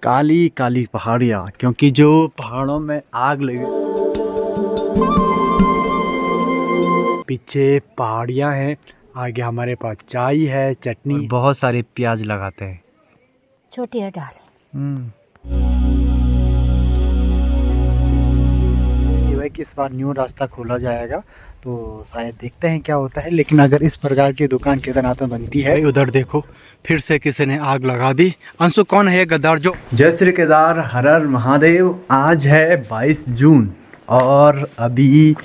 काली काली पहाड़ियाँ, क्योंकि जो पहाड़ों में आग लगी, पीछे पहाड़ियाँ हैं, आगे हमारे पास चाय है, चटनी, बहुत सारे प्याज लगाते हैं। छोटी है डाल। ये है कि इस बार न्यू रास्ता खोला जाएगा तो शायद देखते हैं क्या होता है। लेकिन अगर इस प्रकार की दुकान केदारनाथ में बनती है, उधर देखो फिर से किसी ने आग लगा दी। अंशु कौन है गद्दार जो? जय श्री केदार, हर हर महादेव। आज है 22 जून और अभी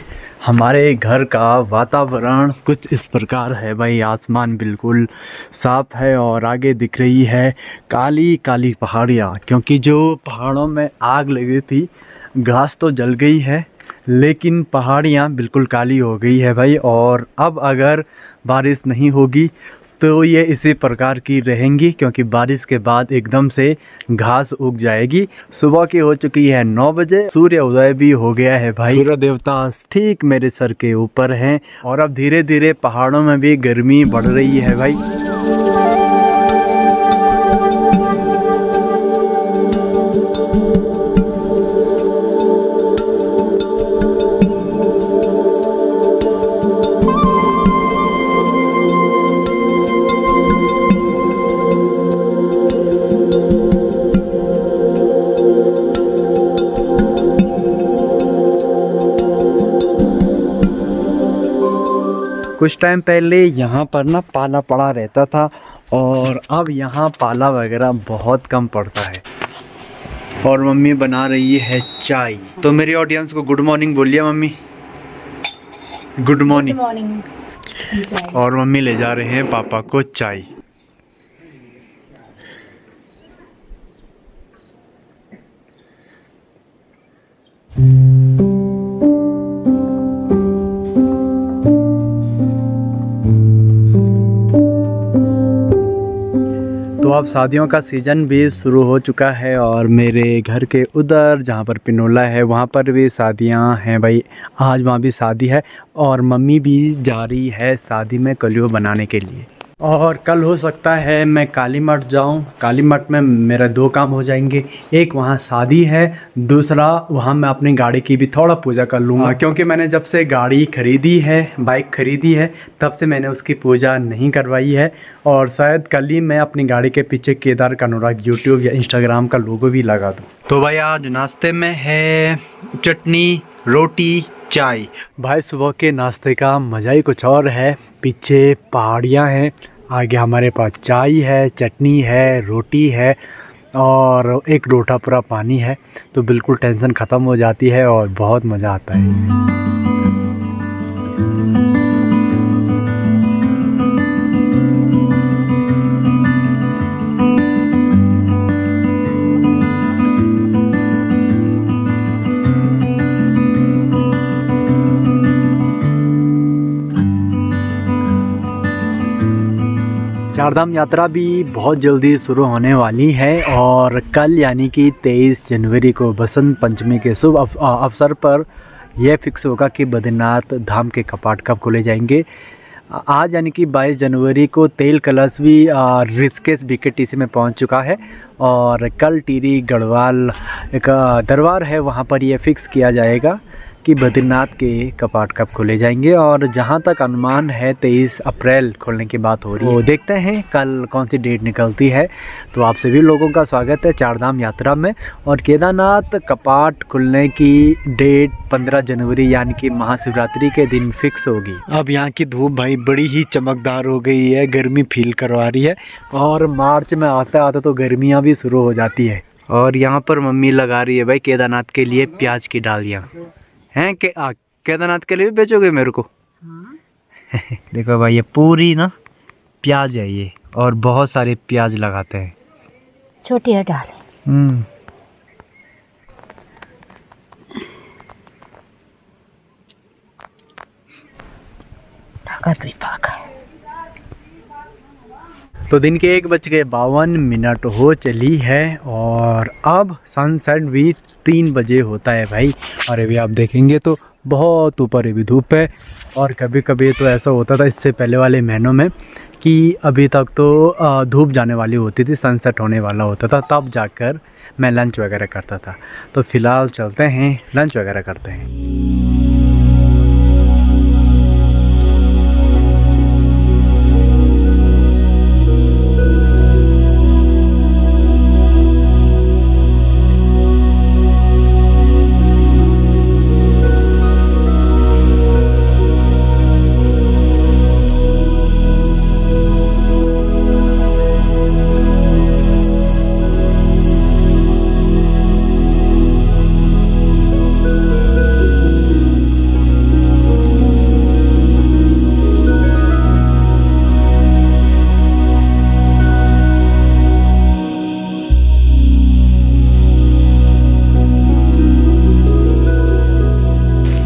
हमारे घर का वातावरण कुछ इस प्रकार है भाई। आसमान बिल्कुल साफ है और आगे दिख रही है काली काली पहाड़ियाँ, क्योंकि जो पहाड़ों में आग लगी थी, घास तो जल गई है लेकिन पहाड़ियाँ बिल्कुल काली हो गई है भाई। और अब अगर बारिश नहीं होगी तो ये इसी प्रकार की रहेंगी, क्योंकि बारिश के बाद एकदम से घास उग जाएगी। सुबह की हो चुकी है 9 बजे, सूर्य उदय भी हो गया है भाई। सूर्य देवता ठीक मेरे सर के ऊपर हैं और अब धीरे धीरे पहाड़ों में भी गर्मी बढ़ रही है भाई। कुछ टाइम पहले यहाँ पर ना पाला पड़ा रहता था और अब यहाँ पाला वगैरह बहुत कम पड़ता है। और मम्मी बना रही है चाय। तो मेरी ऑडियंस को गुड मॉर्निंग बोलिए मम्मी। Good morning. और मम्मी ले जा रहे हैं पापा को चाय। तो अब शादियों का सीज़न भी शुरू हो चुका है और मेरे घर के उधर जहाँ पर पिनोला है वहाँ पर भी शादियाँ हैं भाई। आज वहाँ भी शादी है और मम्मी भी जा रही है शादी में कलियों बनाने के लिए। और कल हो सकता है मैं काली मठ जाऊँ। काली मठ में मेरा 2 काम हो जाएंगे, एक वहाँ शादी है, दूसरा वहाँ मैं अपनी गाड़ी की भी थोड़ा पूजा कर लूँगा, क्योंकि मैंने जब से गाड़ी खरीदी है, बाइक खरीदी है, तब से मैंने उसकी पूजा नहीं करवाई है। और शायद कल ही मैं अपनी गाड़ी के पीछे केदार का अनुराग यूट्यूब या इंस्टाग्राम का लोगो भी लगा दूँ। तो भाई आज नाश्ते में है चटनी, रोटी, चाय। भाई सुबह के नाश्ते का मज़ा ही कुछ और है। पीछे पहाड़ियाँ हैं, आगे हमारे पास चाय है, चटनी है, रोटी है और एक लोटा पूरा पानी है। तो बिल्कुल टेंशन ख़त्म हो जाती है और बहुत मज़ा आता है। 4 धाम यात्रा भी बहुत जल्दी शुरू होने वाली है और कल यानी कि 23 जनवरी को बसंत पंचमी के शुभ अवसर पर यह फिक्स होगा कि बद्रीनाथ धाम के कपाट कब खोले जाएंगे। आज यानी कि 22 जनवरी को तेल कलश भी ऋषिकेश BKTC में पहुंच चुका है और कल टिहरी गढ़वाल एक दरबार है, वहां पर यह फिक्स किया जाएगा कि बद्रीनाथ के कपाट कब खोले जाएंगे। और जहां तक अनुमान है 23 अप्रैल खोलने की बात हो रही है, वो देखते हैं कल कौन सी डेट निकलती है। तो आप सभी लोगों का स्वागत है 4 धाम यात्रा में। और केदारनाथ कपाट खुलने की डेट 15 जनवरी यानी कि महाशिवरात्रि के दिन फिक्स होगी। अब यहाँ की धूप भाई बड़ी ही चमकदार हो गई है, गर्मी फील करवा रही है और मार्च में आते आते तो गर्मियाँ भी शुरू हो जाती है। और यहाँ पर मम्मी लगा रही है भाई केदारनाथ के लिए प्याज की डालियाँ हैं कि केदारनाथ के लिए भी बेचोगे मेरे को? देखो भाई ये पूरी ना प्याज है ये, और बहुत सारे प्याज लगाते हैं। छोटी है डाल। तो दिन के 1:52 हो चली है और अब सनसेट भी 3 बजे होता है भाई। और अभी आप देखेंगे तो बहुत ऊपर अभी धूप है। और कभी कभी तो ऐसा होता था इससे पहले वाले महीनों में कि अभी तक तो धूप जाने वाली होती थी, सनसेट होने वाला होता था, तब जाकर मैं लंच वगैरह करता था। तो फ़िलहाल चलते हैं, लंच वगैरह करते हैं।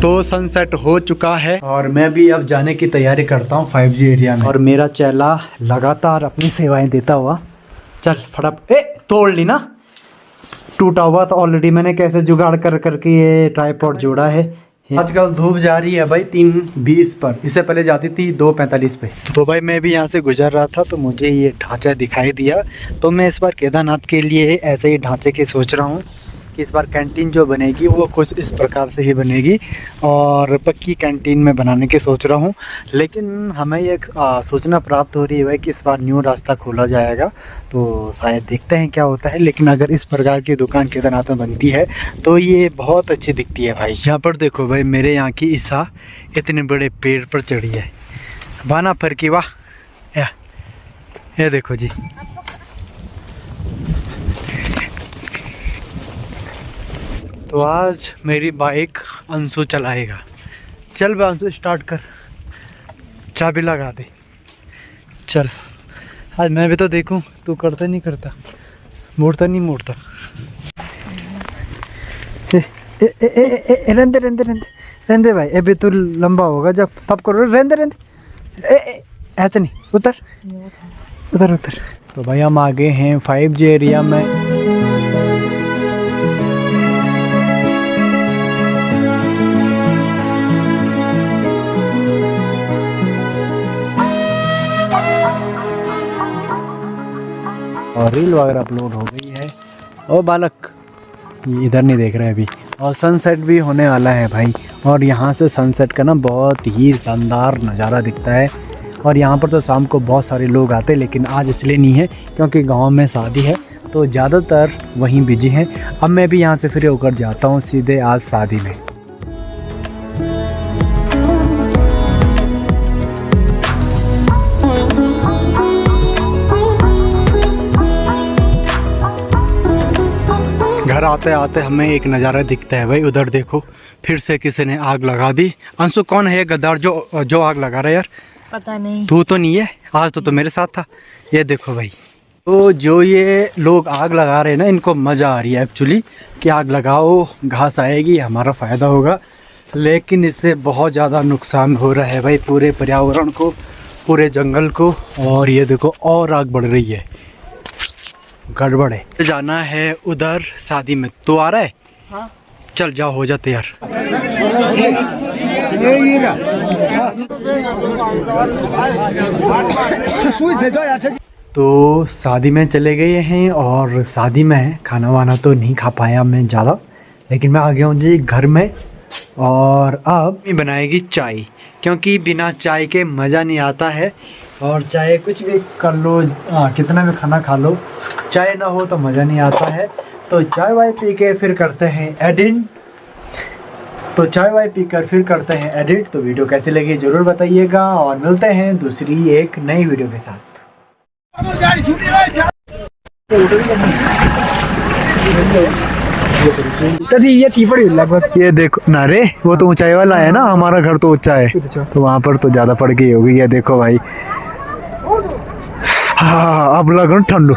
तो सनसेट हो चुका है और मैं भी अब जाने की तैयारी करता हूँ 5G एरिया में। और मेरा चेला लगातार अपनी सेवाएं देता हुआ, चल फटाफट, तोड़ ली ना, टूटा हुआ तो ऑलरेडी मैंने कैसे जुगाड़ कर करके ये ट्राइपॉड जोड़ा है। आजकल धूप जा रही है भाई 3:20 पर, इससे पहले जाती थी 2:45 पे। तो भाई मैं भी यहाँ से गुजर रहा था तो मुझे ये ढांचा दिखाई दिया, तो मैं इस बार केदारनाथ के लिए ऐसे ही ढांचे की सोच रहा हूँ कि इस बार कैंटीन जो बनेगी वो कुछ इस प्रकार से ही बनेगी और पक्की कैंटीन में बनाने की सोच रहा हूँ। लेकिन हमें ये सूचना प्राप्त हो रही है भाई कि इस बार न्यू रास्ता खोला जाएगा, तो शायद देखते हैं क्या होता है। लेकिन अगर इस प्रकार की दुकान केदारनाथ में बनती है तो ये बहुत अच्छी दिखती है भाई। यहाँ पर देखो भाई, मेरे यहाँ की ईसा इतने बड़े पेड़ पर चढ़ी है, बाना फर की वाह, ये देखो जी। तो आज मेरी बाइक अंशु चलाएगा। चल बे अंशु, स्टार्ट कर, चाबी लगा दे, चल। आज मैं भी तो देखूं तू करता नहीं करता, मोड़ता नहीं मोड़ता। रहने रहने भाई, अभी तो लंबा होगा जब तब करो, रहने रहने, ऐसे नहीं, उतर उतर उतर। तो भाई हम आगे हैं 5G एरिया में। और रील वगैरह अपलोड हो गई है। ओ बालक, ये इधर नहीं देख रहे अभी। और सनसेट भी होने वाला है भाई, और यहाँ से सनसेट का ना बहुत ही शानदार नज़ारा दिखता है। और यहाँ पर तो शाम को बहुत सारे लोग आते हैं, लेकिन आज इसलिए नहीं है क्योंकि गांव में शादी है तो ज़्यादातर वहीं बिजी हैं। अब मैं भी यहाँ से फ्री होकर जाता हूँ सीधे आज शादी में। घर आते आते हमें एक नज़ारा दिखता है भाई, उधर देखो, फिर से किसी ने आग लगा दी। अंशु कौन है ये गद्दार जो आग लगा रहा है यार? पता नहीं, तू तो नहीं है, आज तो मेरे साथ था। ये देखो भाई, तो जो ये लोग आग लगा रहे हैं ना, इनको मज़ा आ रही है एक्चुअली कि आग लगाओ, घास आएगी, हमारा फ़ायदा होगा। लेकिन इससे बहुत ज़्यादा नुकसान हो रहा है भाई पूरे पर्यावरण को, पूरे जंगल को। और ये देखो और आग बढ़ रही है, गड़बड़ है। जाना है उधर शादी में, तो आ रहा है? हाँ। चल जाओ, हो जाते यार। तो शादी में चले गए हैं और शादी में खाना वाना तो नहीं खा पाया मैं ज़्यादा, लेकिन मैं आ गया हूँ जी घर में। और अब बनाएगी चाय, क्योंकि बिना चाय के मज़ा नहीं आता है। और चाहे कुछ भी कर लो, कितना भी खाना खा लो, चाय ना हो तो मज़ा नहीं आता है। तो चाय वाय पी के फिर करते हैं एडिट। करते हैं एडिट। तो वीडियो कैसी लगी ज़रूर बताइएगा और मिलते हैं दूसरी एक नई वीडियो के साथ। ये देखो ना रे, वो तो ऊंचाई वाला है ना, हमारा घर तो ऊंचा है, तो वहाँ पर तो ज़्यादा पड़ गई होगी। ये देखो भाई, हाँ अब लग ठंडू।